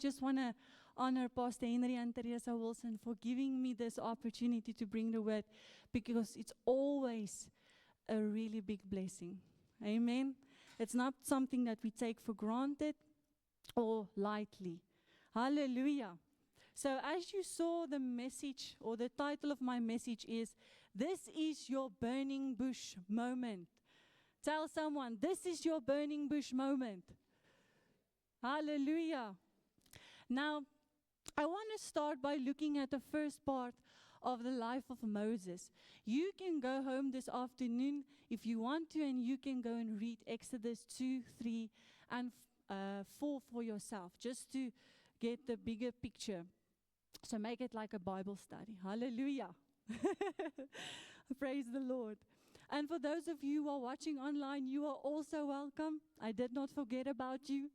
just want to honor Pastor Henry and Teresa Wilson for giving me this opportunity to bring the word, because it's always a really big blessing. Amen. It's not something that we take for granted or lightly. Hallelujah. So as you saw, the message, or the title of my message is, "This is your burning bush moment." Tell someone, this is your burning bush moment. Hallelujah. Now, I want to start by looking at the first part of the life of Moses. You can go home this afternoon if you want to, and you can go and read Exodus 2, 3, and 4 for yourself, just to get the bigger picture. So make it like a Bible study. Hallelujah. Praise the Lord. And for those of you who are watching online, you are also welcome. I did not forget about you.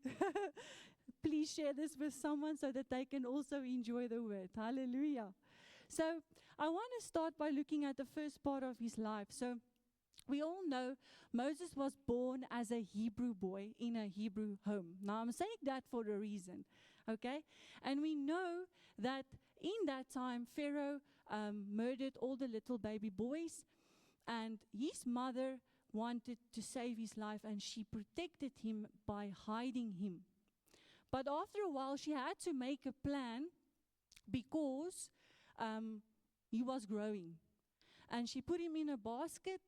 Please share this with someone so that they can also enjoy the word. Hallelujah. So I want to start by looking at the first part of his life. So we all know Moses was born as a Hebrew boy in a Hebrew home. Now I'm saying that for a reason, okay? And we know that in that time, Pharaoh murdered all the little baby boys, and his mother wanted to save his life, and she protected him by hiding him. But after a while, she had to make a plan, because he was growing. And she put him in a basket,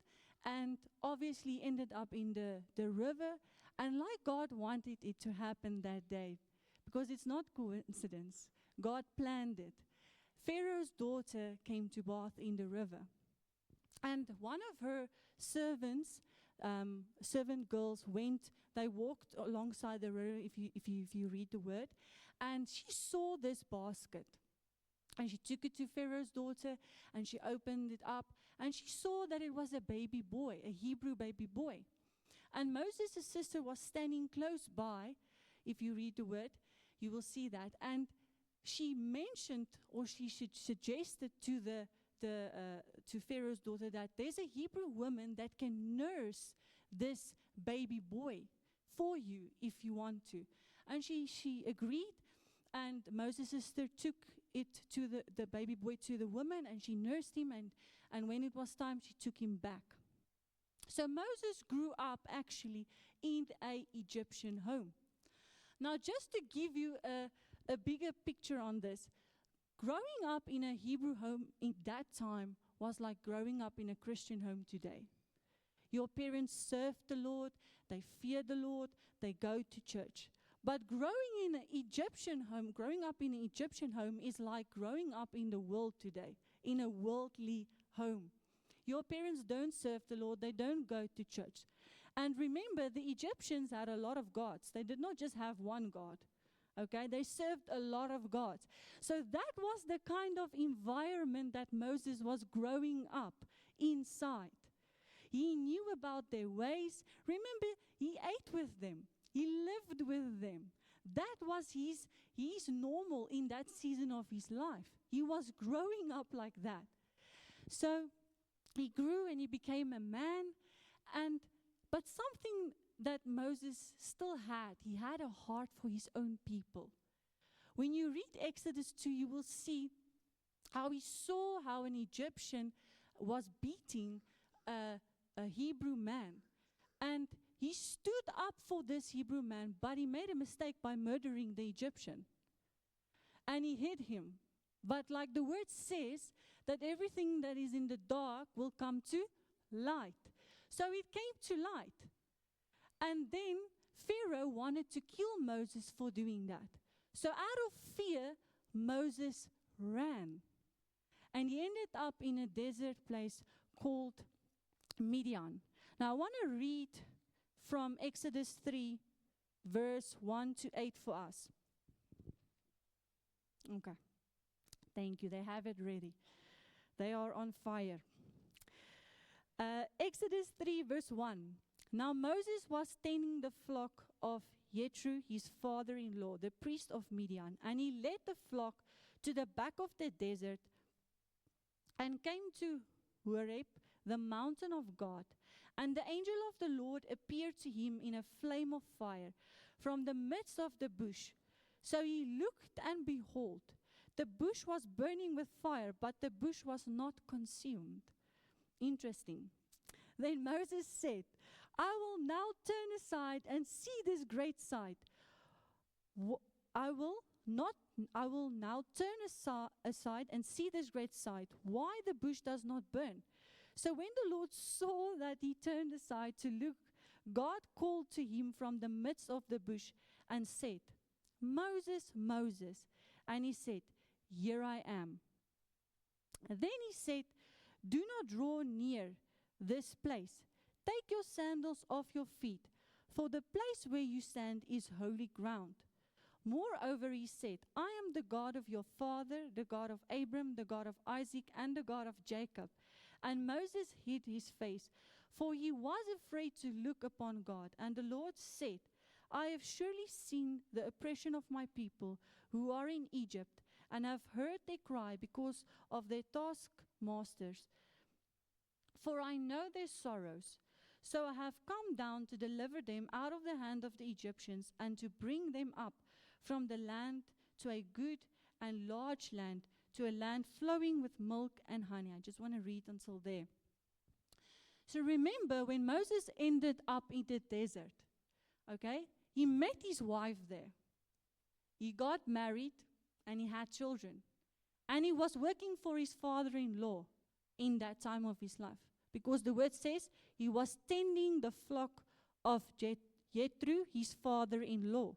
and obviously ended up in the river. And like God wanted it to happen that day, because it's not coincidence. God planned it. Pharaoh's daughter came to bath in the river. And one of her servant girls they walked alongside the river, if you read the word, and she saw this basket. And she took it to Pharaoh's daughter, and she opened it up, and she saw that it was a baby boy, a Hebrew baby boy. And Moses' sister was standing close by. If you read the word, you will see that. And she mentioned, or she suggested to Pharaoh's daughter, that there's a Hebrew woman that can nurse this baby boy for you if you want to. And she agreed, and Moses' sister took it to the baby boy to the woman, and she nursed him, and when it was time, she took him back. So Moses grew up actually in an Egyptian home. Now, just to give you a bigger picture on this, growing up in a Hebrew home in that time was like growing up in a Christian home today. Your parents served the Lord, they feared the Lord, they go to church. But growing up in an Egyptian home is like growing up in the world today, in a worldly home. Your parents don't serve the Lord, they don't go to church. And remember, the Egyptians had a lot of gods. They did not just have one God. Okay, they served a lot of gods. So that was the kind of environment that Moses was growing up inside. He knew about their ways. Remember, he ate with them. He lived with them. That was his normal in that season of his life. He was growing up like that. So he grew and he became a man. But something that Moses still had, he had a heart for his own people. When you read Exodus 2, you will see how he saw how an Egyptian was beating a Hebrew man. And he stood up for this Hebrew man, but he made a mistake by murdering the Egyptian. And he hid him. But like the word says, that everything that is in the dark will come to light. So it came to light. And then Pharaoh wanted to kill Moses for doing that. So out of fear, Moses ran. And he ended up in a desert place called Midian. Now I want to read from Exodus 3, verse 1 to 8 for us. Okay. Thank you. They have it ready. They are on fire. Exodus 3, verse 1. Now Moses was tending the flock of Jethro, his father-in-law, the priest of Midian, and he led the flock to the back of the desert and came to Horeb, the mountain of God. And the angel of the Lord appeared to him in a flame of fire from the midst of the bush. So he looked, and behold, the bush was burning with fire, but the bush was not consumed. Interesting. Then Moses said, I will now turn aside and see this great sight. I will now turn aside and see this great sight, why the bush does not burn. So when the Lord saw that he turned aside to look, God called to him from the midst of the bush and said, Moses, Moses. And he said, Here I am. And then he said, Do not draw near this place. Take your sandals off your feet, for the place where you stand is holy ground. Moreover, he said, I am the God of your father, the God of Abram, the God of Isaac, and the God of Jacob. And Moses hid his face, for he was afraid to look upon God. And the Lord said, I have surely seen the oppression of my people who are in Egypt, and have heard their cry because of their taskmasters. For I know their sorrows. So I have come down to deliver them out of the hand of the Egyptians, and to bring them up from the land to a good and large land, to a land flowing with milk and honey. I just want to read until there. So remember, when Moses ended up in the desert, okay, he met his wife there. He got married and he had children. And he was working for his father-in-law in that time of his life. Because the word says he was tending the flock of Jethro, his father-in-law.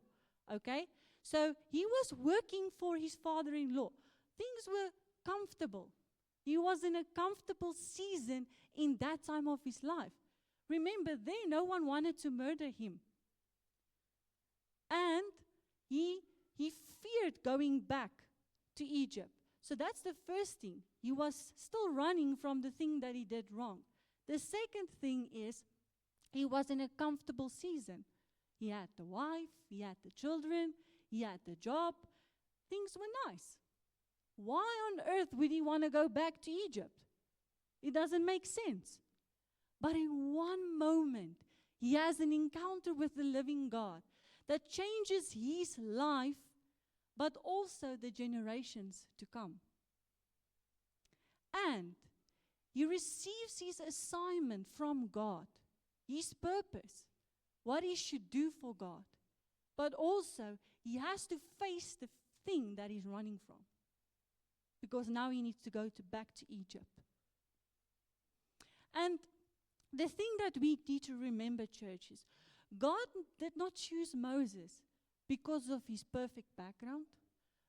Okay? So he was working for his father-in-law. Things were comfortable. He was in a comfortable season in that time of his life. Remember, there no one wanted to murder him. And he feared going back to Egypt. So that's the first thing. He was still running from the thing that he did wrong. The second thing is, he was in a comfortable season. He had the wife, he had the children, he had the job. Things were nice. Why on earth would he want to go back to Egypt? It doesn't make sense. But in one moment, he has an encounter with the living God that changes his life, but also the generations to come. And he receives his assignment from God, his purpose, what he should do for God. But also, he has to face the thing that he's running from, because now he needs to go back to Egypt. And the thing that we need to remember, church, is God did not choose Moses because of his perfect background,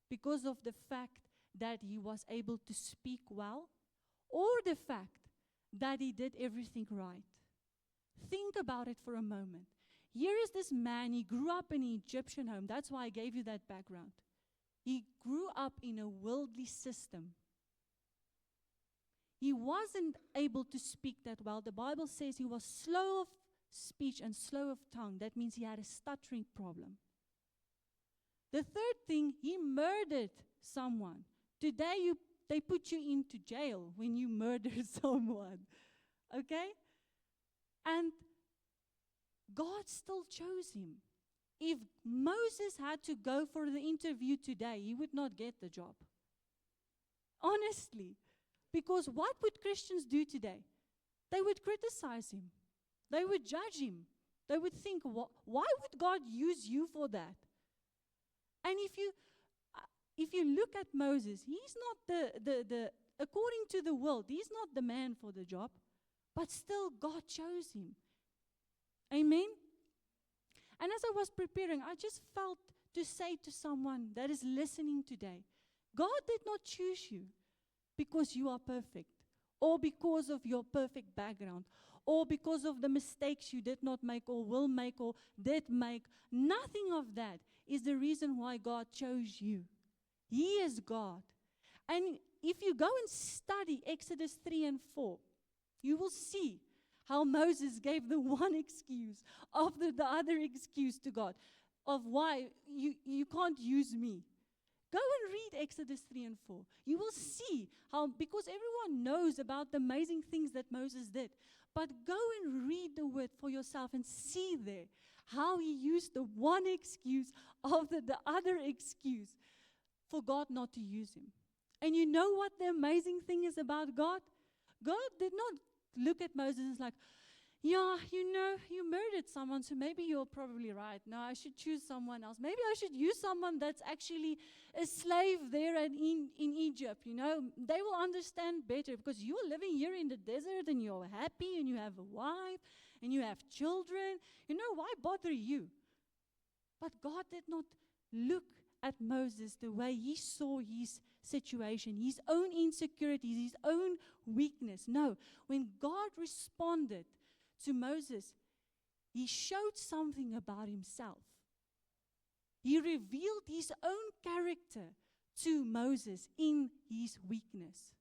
because of the fact that he was able to speak well, or the fact that he did everything right. Think about it for a moment. Here is this man, he grew up in an Egyptian home. That's why I gave you that background. He grew up in a worldly system. He wasn't able to speak that well. The Bible says he was slow of speech and slow of tongue. That means he had a stuttering problem. The third thing, he murdered someone. Today, they put you into jail when you murder someone. Okay? And God still chose him. If Moses had to go for the interview today, he would not get the job. Honestly. Because what would Christians do today? They would criticize him. They would judge him. They would think, why would God use you for that? And if you look at Moses, he's not the according to the world, he's not the man for the job, but still God chose him. Amen? And as I was preparing, I just felt to say to someone that is listening today, God did not choose you because you are perfect, or because of your perfect background, or because of the mistakes you did not make, or will make, or did make. Nothing of that is the reason why God chose you. He is God. And if you go and study Exodus 3 and 4, you will see how Moses gave the one excuse after the other excuse to God of why you can't use me. Go and read Exodus 3 and 4. You will see how, because everyone knows about the amazing things that Moses did, but go and read the word for yourself and see there how he used the one excuse after the other excuse for God not to use him. And you know what the amazing thing is about God? God did not look at Moses and like, yeah, you murdered someone, so maybe you're probably right. No, I should choose someone else. Maybe I should use someone that's actually a slave there in Egypt. They will understand better because you're living here in the desert and you're happy and you have a wife and you have children. Why bother you? But God did not look at Moses the way he saw his situation, his own insecurities, his own weakness. No, when God responded to Moses, he showed something about himself. He revealed his own character to Moses in his weakness.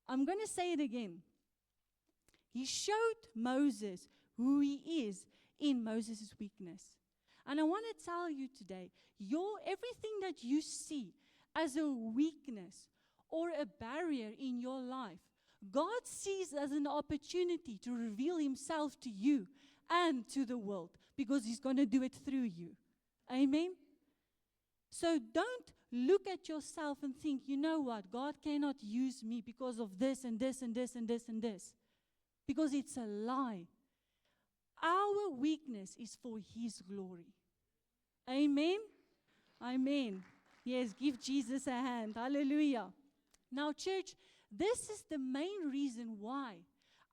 I'm going to say it again. He showed Moses who he is in Moses' weakness. And I want to tell you today, everything that you see as a weakness or a barrier in your life, God sees as an opportunity to reveal himself to you and to the world because he's going to do it through you. Amen? So don't look at yourself and think, you know what, God cannot use me because of this and this and this and this and this. Because it's a lie. Our weakness is for his glory. Amen? Amen. Yes, give Jesus a hand. Hallelujah. Now, church, this is the main reason why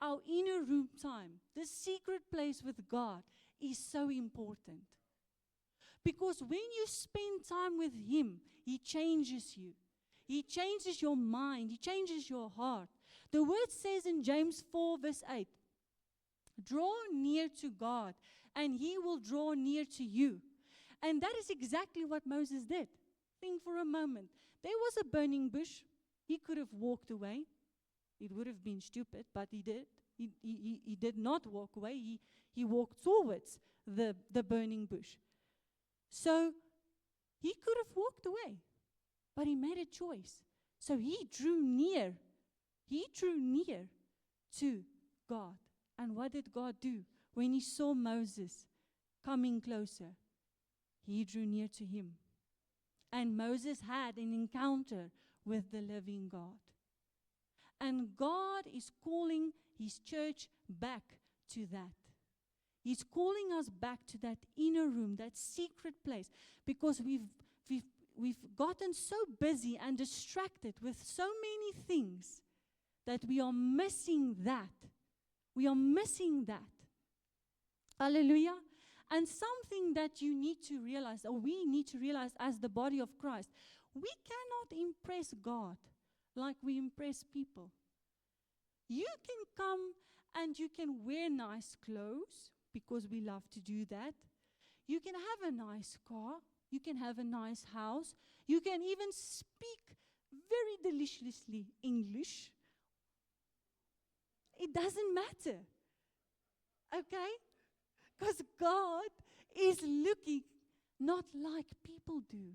our inner room time, the secret place with God, is so important. Because when you spend time with him, he changes you. He changes your mind. He changes your heart. The word says in James 4 verse 8, draw near to God, and he will draw near to you. And that is exactly what Moses did. Think for a moment. There was a burning bush. He could have walked away. It would have been stupid, but he did. He did not walk away. He walked towards the burning bush. So he could have walked away, but he made a choice. So he drew near. He drew near to God. And what did God do when he saw Moses coming closer? He drew near to him. And Moses had an encounter with the living God. And God is calling his church back to that. He's calling us back to that inner room, that secret place, because we've gotten so busy and distracted with so many things that we are missing that. We are missing that. Hallelujah. And something that you need to realize, or we need to realize as the body of Christ, we cannot impress God like we impress people. You can come and you can wear nice clothes because we love to do that. You can have a nice car. You can have a nice house. You can even speak very deliciously English. It doesn't matter. Okay? Because God is looking not like people do.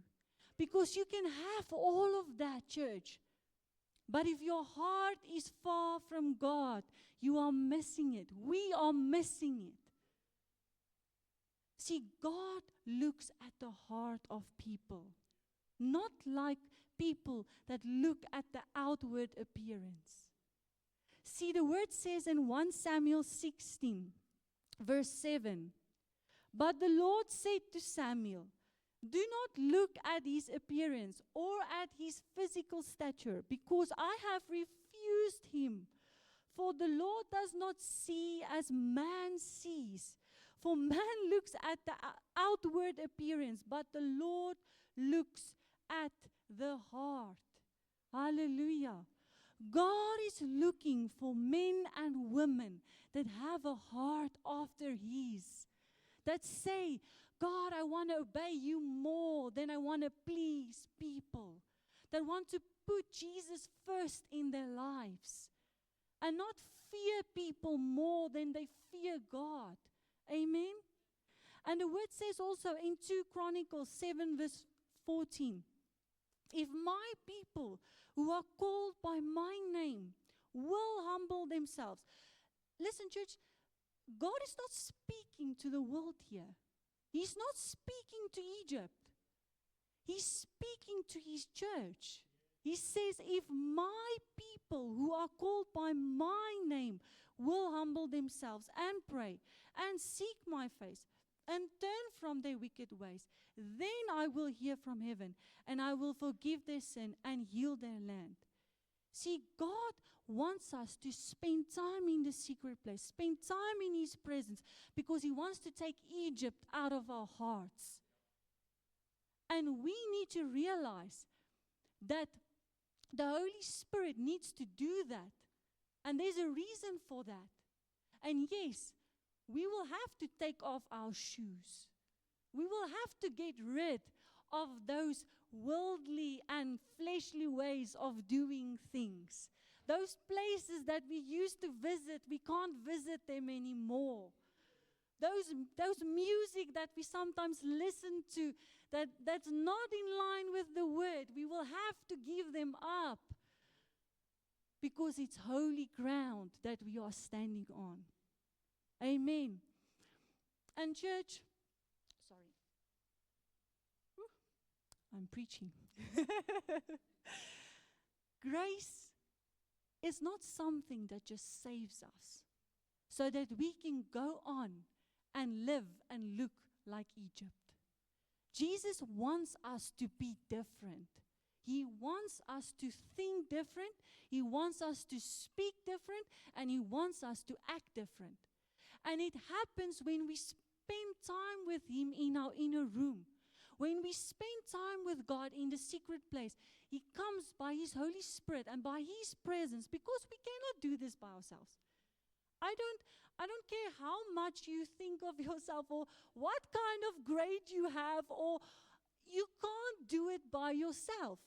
Because you can have all of that, church. But if your heart is far from God, you are missing it. We are missing it. See, God looks at the heart of people. Not like people that look at the outward appearance. See, the word says in 1 Samuel 16, verse 7, but the Lord said to Samuel, do not look at his appearance or at his physical stature, because I have refused him. For the Lord does not see as man sees. For man looks at the outward appearance, but the Lord looks at the heart. Hallelujah. God is looking for men and women that have a heart after his. That say, God, I want to obey you more than I want to please people. That want to put Jesus first in their lives. And not fear people more than they fear God. Amen? And the word says also in 2 Chronicles 7 verse 14, if my people who are called by my name will humble themselves. Listen, church, God is not speaking to the world here. He's not speaking to Egypt. He's speaking to his church. He says, if my people who are called by my name will humble themselves and pray and seek my face and turn from their wicked ways, then I will hear from heaven and I will forgive their sin and heal their land. See, God wants us to spend time in the secret place, spend time in His presence, because He wants to take Egypt out of our hearts. And we need to realize that the Holy Spirit needs to do that. And there's a reason for that. And yes, we will have to take off our shoes. We will have to get rid of those worldly and fleshly ways of doing things. Those places that we used to visit, we can't visit them anymore. Those music that we sometimes listen to, that's not in line with the word, we will have to give them up, because it's holy ground that we are standing on. Amen. And church, sorry, I'm preaching. Grace is not something that just saves us so that we can go on and live and look like Egypt. Jesus wants us to be different. He wants us to think different. He wants us to speak different. And He wants us to act different. And it happens when we spend time with Him in our inner room. When we spend time with God in the secret place, He comes by His Holy Spirit and by His presence, because we cannot do this by ourselves. I don't care how much you think of yourself or what kind of grade you have, or you can't do it by yourself.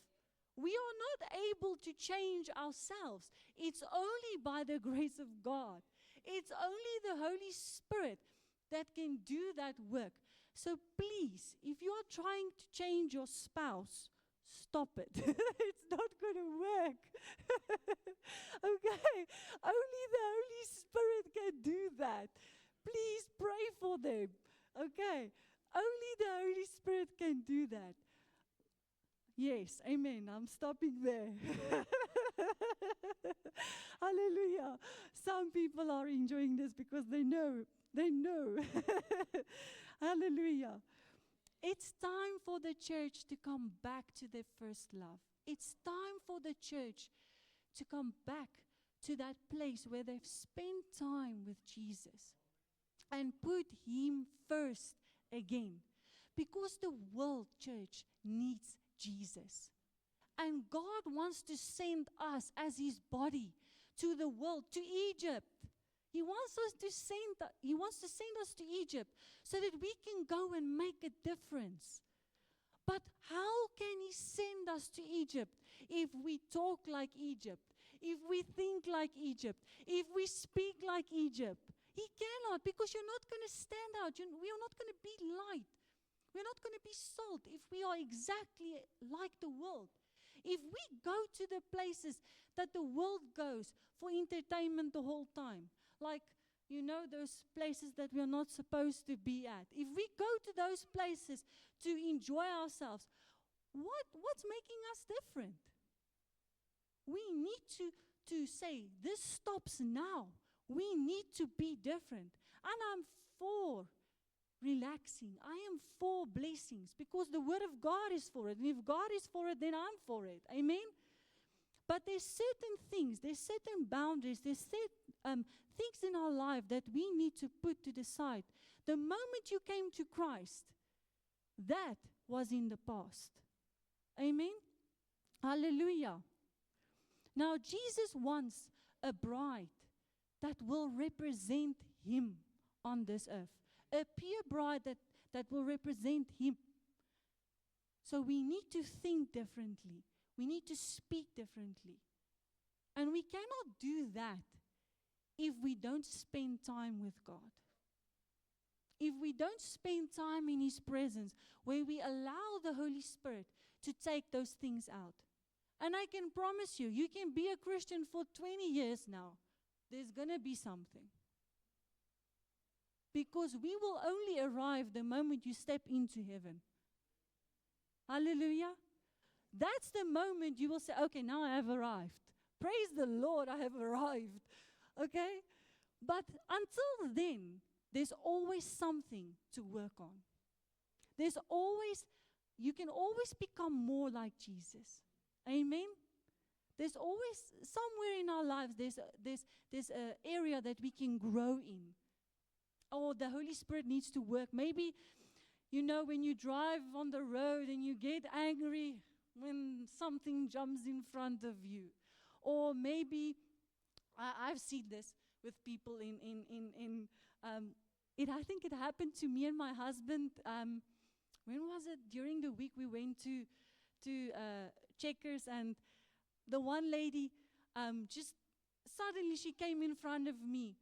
We are not able to change ourselves. It's only by the grace of God. It's only the Holy Spirit that can do that work. So please, if you are trying to change your spouse, stop it. It's not going to work. Okay? Only the Holy Spirit can do that. Please pray for them. Okay? Only the Holy Spirit can do that. Yes, amen. I'm stopping there. Hallelujah. Some people are enjoying this because they know. They know. Hallelujah. It's time for the church to come back to their first love. It's time for the church to come back to that place where they've spent time with Jesus and put Him first again. Because the world, church, needs Jesus. And God wants to send us as His body to the world, to Egypt. He wants to send us to Egypt so that we can go and make a difference. But how can He send us to Egypt if we talk like Egypt, if we think like Egypt, if we speak like Egypt? He cannot, because you're not going to stand out. We are not going to be light. We're not going to be salt if we are exactly like the world. If we go to the places that the world goes for entertainment the whole time, like, those places that we are not supposed to be at. If we go to those places to enjoy ourselves, what's making us different? We need to say, this stops now. We need to be different. And I'm for relaxing. I am for blessings, because the Word of God is for it. And if God is for it, then I'm for it. Amen? But there's certain things, there's certain boundaries, there's certain things in our life that we need to put to the side. The moment you came to Christ, that was in the past. Amen? Hallelujah. Now, Jesus wants a bride that will represent Him on this earth. A pure bride that will represent Him. So we need to think differently. We need to speak differently. And we cannot do that if we don't spend time with God. If we don't spend time in His presence, where we allow the Holy Spirit to take those things out. And I can promise you, you can be a Christian for 20 years now. There's going to be something. Because we will only arrive the moment you step into heaven. Hallelujah. That's the moment you will say, okay, now I have arrived. Praise the Lord, I have arrived. Okay? But until then, there's always something to work on. You can always become more like Jesus. Amen? There's always, somewhere in our lives, there's an area that we can grow in. Or the Holy Spirit needs to work. Maybe, when you drive on the road and you get angry when something jumps in front of you. Or maybe, I've seen this with people I think it happened to me and my husband. When was it? During the week we went to Checkers, and the one lady, just suddenly she came in front of me.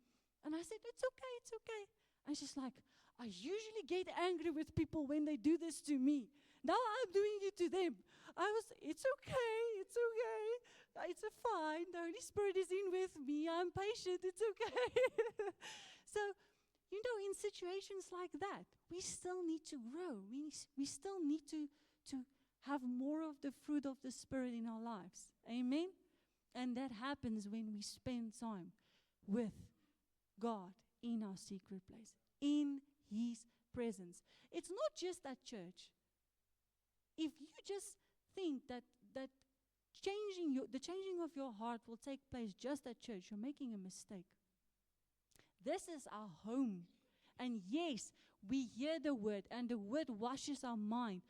And I said, it's okay. And she's like, I usually get angry with people when they do this to me. Now I'm doing it to them. It's okay. It's fine. The Holy Spirit is in with me. I'm patient. It's okay. So, in situations like that, we still need to grow. We still need to have more of the fruit of the Spirit in our lives. Amen? And that happens when we spend time with God in our secret place, in His presence. It's not just at church. If you just think that the changing of your heart will take place just at church, you're making a mistake. This is our home. And yes, we hear the word, and the word washes our mind.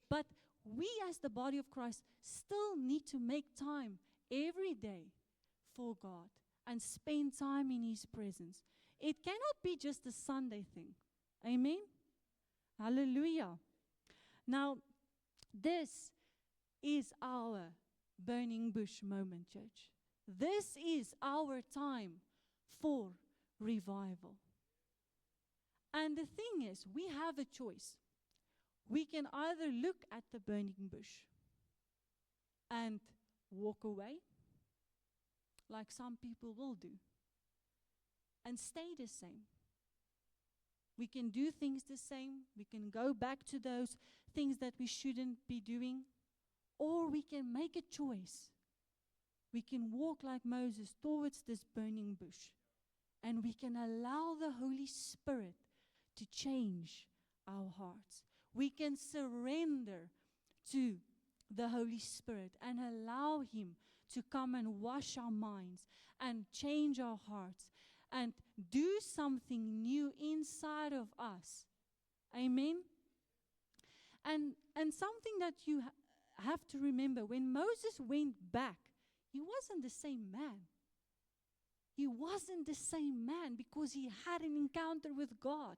But we as the body of Christ still need to make time every day for God and spend time in His presence. It cannot be just a Sunday thing. Amen? Hallelujah. Now, this is our burning bush moment, church. This is our time for revival. And the thing is, we have a choice. We can either look at the burning bush and walk away, like some people will do, and stay the same. We can do things the same. We can go back to those things that we shouldn't be doing. Or we can make a choice. We can walk like Moses towards this burning bush. And we can allow the Holy Spirit to change our hearts. We can surrender to the Holy Spirit and allow Him to come and wash our minds and change our hearts and do something new inside of us. Amen? And something that you have to remember, when Moses went back, he wasn't the same man. He wasn't the same man because he had an encounter with God.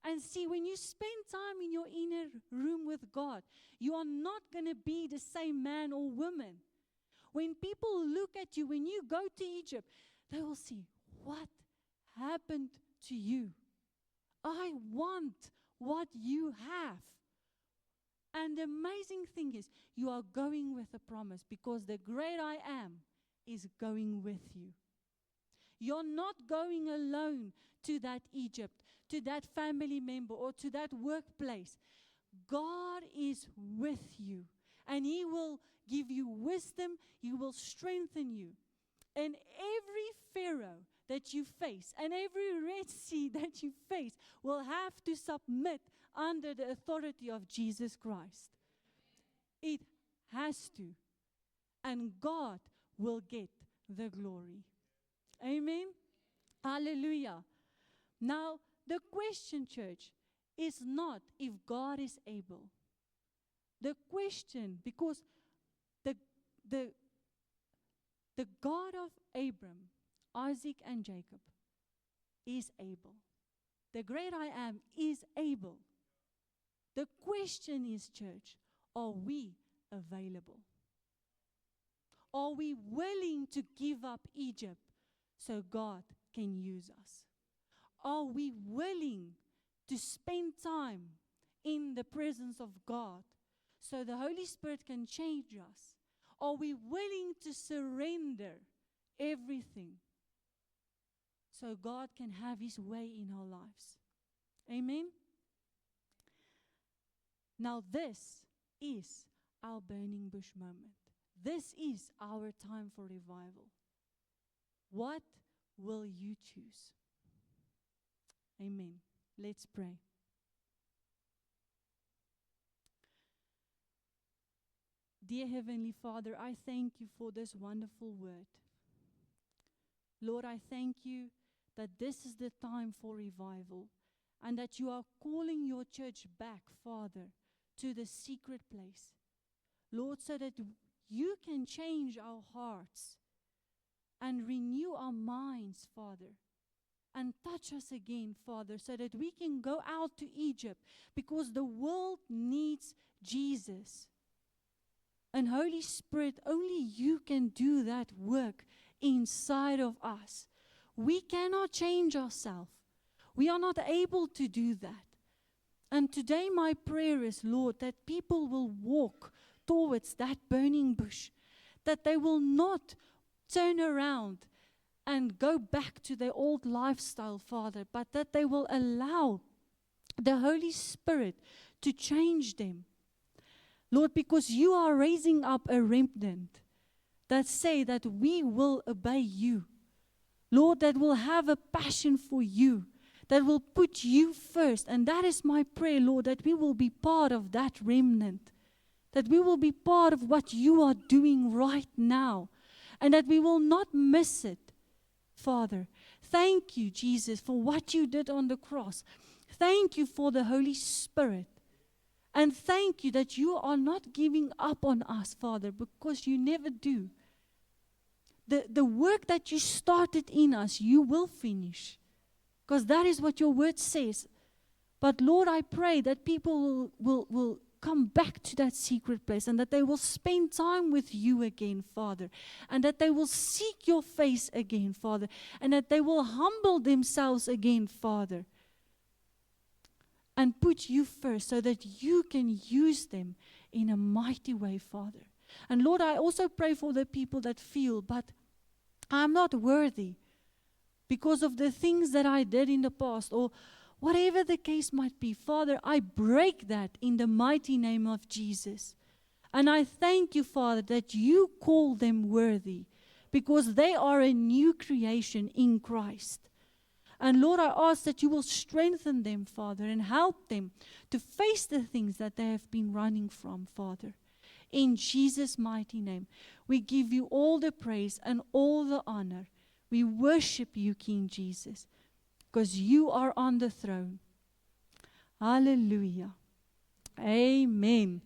And see, when you spend time in your inner room with God, you are not going to be the same man or woman. When people look at you, when you go to Egypt, they will see, what happened to you? I want what you have. And the amazing thing is, you are going with a promise because the great I am is going with you. You're not going alone to that Egypt, to that family member, or to that workplace. God is with you, and He will give you wisdom. He will strengthen you. And every Pharaoh that you face and every Red Sea that you face will have to submit under the authority of Jesus Christ. It has to. And God will get the glory. Amen? Hallelujah. Now, the question, church, is not if God is able. The question, because the God of Abraham, Isaac, and Jacob is able. The great I am is able. The question is, church, are we available? Are we willing to give up Egypt so God can use us? Are we willing to spend time in the presence of God so the Holy Spirit can change us? Are we willing to surrender everything so God can have His way in our lives. Amen? Now this is our burning bush moment. This is our time for revival. What will you choose? Amen. Let's pray. Dear Heavenly Father, I thank you for this wonderful word. Lord, I thank you that this is the time for revival and that you are calling your church back, Father, to the secret place. Lord, so that you can change our hearts and renew our minds, Father, and touch us again, Father, so that we can go out to Egypt, because the world needs Jesus. And Holy Spirit, only you can do that work inside of us. We cannot change ourselves. We are not able to do that. And today my prayer is, Lord, that people will walk towards that burning bush, that they will not turn around and go back to their old lifestyle, Father, but that they will allow the Holy Spirit to change them. Lord, because you are raising up a remnant that say that we will obey you. Lord, that will have a passion for you, that will put you first. And that is my prayer, Lord, that we will be part of that remnant, that we will be part of what you are doing right now, and that we will not miss it, Father. Thank you, Jesus, for what you did on the cross. Thank you for the Holy Spirit. And thank you that you are not giving up on us, Father, because you never do. The work that you started in us, you will finish, because that is what your word says. But Lord, I pray that people will come back to that secret place, and that they will spend time with you again, Father, and that they will seek your face again, Father, and that they will humble themselves again, Father, and put you first, so that you can use them in a mighty way, Father. And Lord, I also pray for the people that feel, but I'm not worthy because of the things that I did in the past, or whatever the case might be. Father, I break that in the mighty name of Jesus. And I thank you, Father, that you call them worthy, because they are a new creation in Christ. And Lord, I ask that you will strengthen them, Father, and help them to face the things that they have been running from, Father. In Jesus' mighty name, we give you all the praise and all the honor. We worship you, King Jesus, because you are on the throne. Hallelujah. Amen.